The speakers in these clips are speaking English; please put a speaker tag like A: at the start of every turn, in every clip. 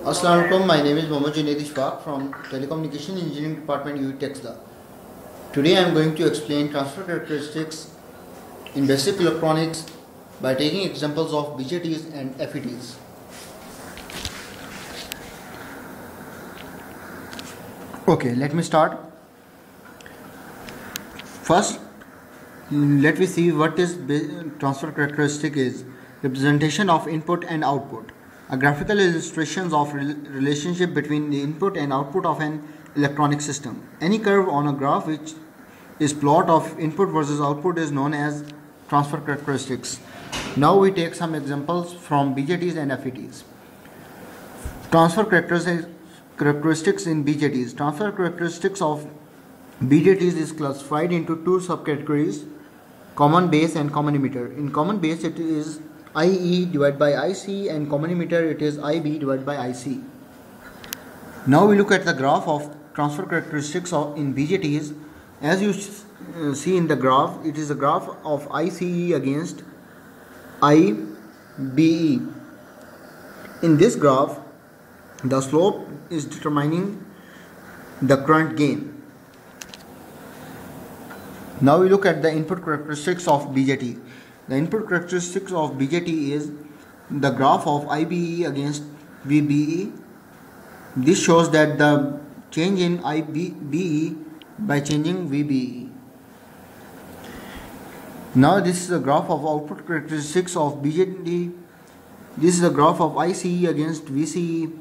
A: Assalamu alaikum. My name is Mohammad Junaid Ishfaq from Telecommunication Engineering Department, UET Texla. Today I am going to explain transfer characteristics in basic electronics by taking examples of BJTs and FETs. Okay, let me start. First, let me see what is transfer characteristic is. Representation of input and output. A graphical illustrations of relationship between the input and output of an electronic system. Any curve on a graph which is plot of input versus output is known as transfer characteristics. Now we take some examples from BJTs and FETs. Transfer characteristics in BJTs. Transfer characteristics of BJTs is classified into two subcategories: common base and common emitter. In common base it is IE divided by IC, and common emitter it is IB divided by IC. Now we look at the graph of transfer characteristics in BJTs. As you see in the graph, it is a graph of ICE against IBE. In this graph, the slope is determining the current gain. Now we look at the input characteristics of BJT. The input characteristics of BJT is the graph of IBE against VBE. This shows that the change in IBE by changing VBE. Now this is a graph of output characteristics of BJT. This is a graph of ICE against VCE,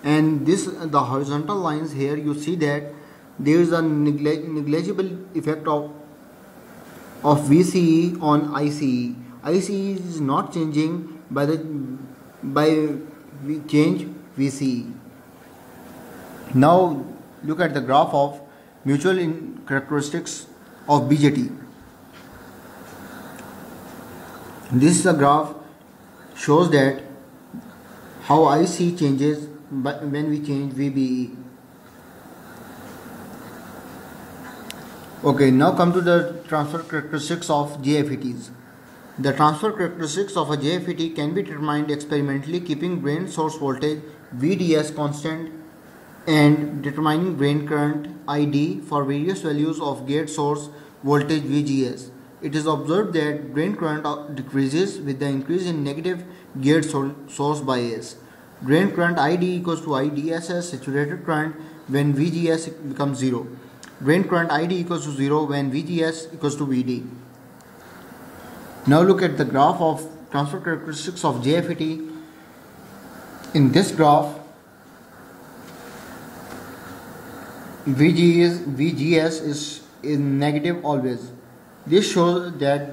A: and the horizontal lines here, you see that there is a negligible effect of VCE on ICE. ICE is not changing by change VCE. Now look at the graph of mutual characteristics of BJT. This is a graph shows that how IC changes when we change VBE. Okay, now come to the transfer characteristics of JFETs. The transfer characteristics of a JFET can be determined experimentally, keeping drain source voltage VDS constant and determining drain current ID for various values of gate source voltage VGS. It is observed that drain current decreases with the increase in negative gate source bias. Drain current ID equals to IDSS, saturated current, when VGS becomes 0. Drain current ID equals to 0 when VGS equals to VD. Now look at the graph of transfer characteristics of JFET. In this graph, VGS is negative always. This shows that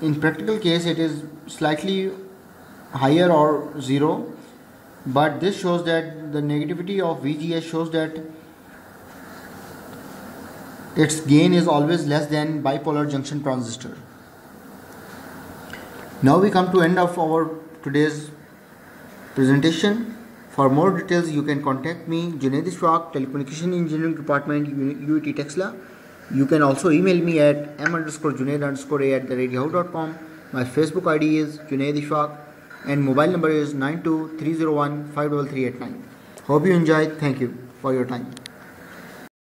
A: in practical case it is slightly higher or 0, but this shows that the negativity of VGS shows that its gain is always less than bipolar junction transistor. Now we come to end of our today's presentation. For more details you can contact me, Junaid Ishfaq, Telecommunication Engineering Department, UET Texla. You can also email me at m_junaid_a@yahoo.com. My Facebook ID is Junaid Ishfaq and mobile number is 9230153389. Hope you enjoyed. Thank you for your time.